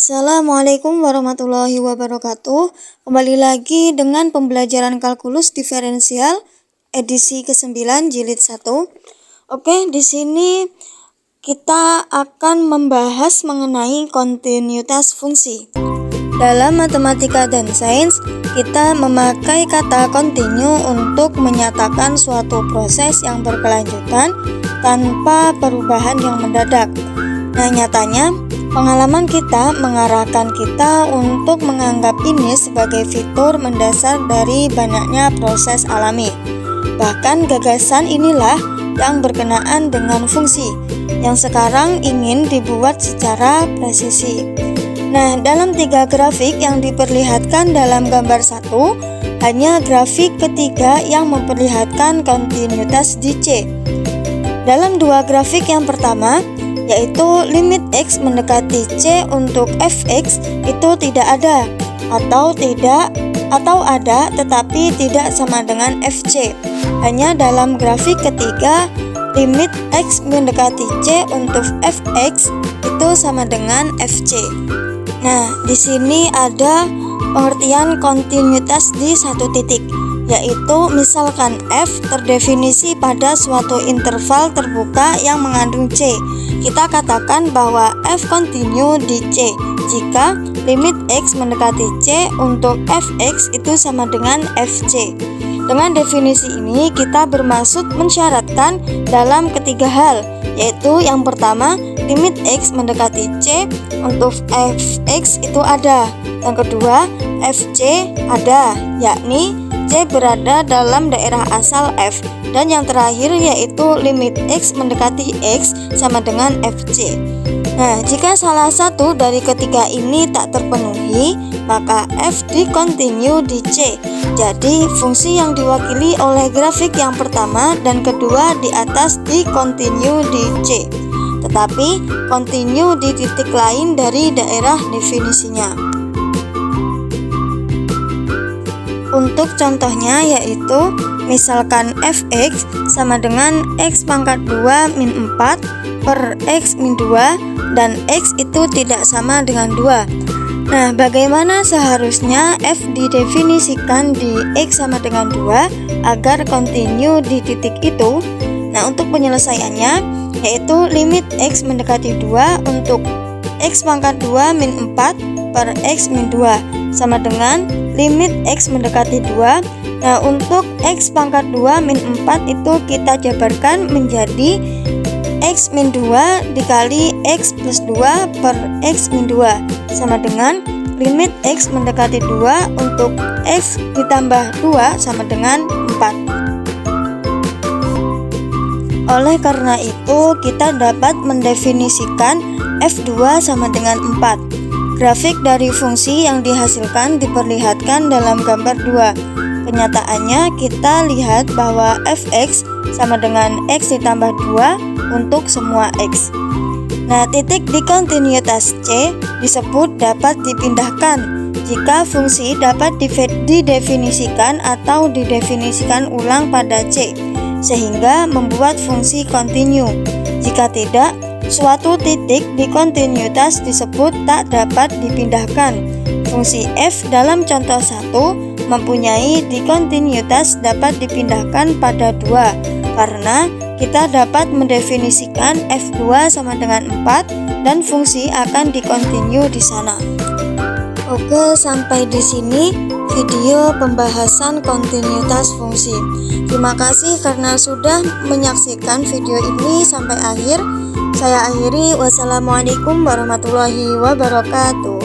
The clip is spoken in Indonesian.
Assalamualaikum warahmatullahi wabarakatuh. Kembali lagi dengan pembelajaran kalkulus diferensial edisi ke-9 jilid 1. Oke, di sini kita akan membahas mengenai kontinuitas fungsi. Dalam matematika dan sains, kita memakai kata kontinu untuk menyatakan suatu proses yang berkelanjutan tanpa perubahan yang mendadak. Nah, nyatanya pengalaman kita mengarahkan kita untuk menganggap ini sebagai fitur mendasar dari banyaknya proses alami. Bahkan gagasan inilah yang berkenaan dengan fungsi, yang sekarang ingin dibuat secara presisi. Nah, dalam 3 grafik yang diperlihatkan dalam gambar 1, hanya grafik ketiga yang memperlihatkan kontinuitas di C. Dalam 2 grafik yang pertama, yaitu limit X mendekati C untuk fx itu tidak ada atau ada tetapi tidak sama dengan fc. Hanya dalam grafik ketiga limit X mendekati C untuk fx itu sama dengan fc. Nah, di sini ada pengertian kontinuitas di satu titik, yaitu misalkan f terdefinisi pada suatu interval terbuka yang mengandung C. Kita katakan bahwa f kontinu di C jika limit X mendekati C untuk fx itu sama dengan fc. Dengan definisi ini kita bermaksud mensyaratkan dalam ketiga hal, yaitu yang pertama limit X mendekati C untuk fx itu ada. Yang kedua, fc ada, yakni C berada dalam daerah asal F. Dan yang terakhir yaitu limit X mendekati X sama dengan fc. Nah, jika salah satu dari ketiga ini tak terpenuhi, maka f dikontinu di C. Jadi, fungsi yang diwakili oleh grafik yang pertama dan kedua di atas dikontinu di C. Tetapi, kontinu di titik lain dari daerah definisinya. Untuk contohnya yaitu misalkan fx sama dengan x pangkat 2 min 4 per x min 2 dan x itu tidak sama dengan 2. Nah, bagaimana seharusnya f didefinisikan di x sama dengan 2 agar kontinu di titik itu? Nah, untuk penyelesaiannya yaitu limit x mendekati 2 untuk x pangkat 2 min 4 per x min 2 sama dengan limit X mendekati 2. Nah, untuk X pangkat 2 min 4 itu kita jabarkan menjadi X min 2 dikali X plus 2 per X min 2 sama dengan limit X mendekati 2 untuk X ditambah 2 sama dengan 4. Oleh karena itu, kita dapat mendefinisikan F2 sama dengan 4. Grafik dari fungsi yang dihasilkan diperlihatkan dalam gambar 2. Kenyataannya kita lihat bahwa fx sama dengan x ditambah 2 untuk semua x. Nah, titik di kontinuitas C disebut dapat dipindahkan jika fungsi dapat didefinisikan atau didefinisikan ulang pada C, sehingga membuat fungsi kontinu. Jika tidak, suatu titik di kontinuitas disebut tak dapat dipindahkan. Fungsi f dalam contoh 1 mempunyai diskontinuitas dapat dipindahkan pada 2 karena kita dapat mendefinisikan f2 sama dengan 4 dan fungsi akan dikontinu di sana. Oke, sampai di sini video pembahasan kontinuitas fungsi. Terima kasih karena sudah menyaksikan video ini sampai akhir. Saya akhiri, wassalamualaikum warahmatullahi wabarakatuh.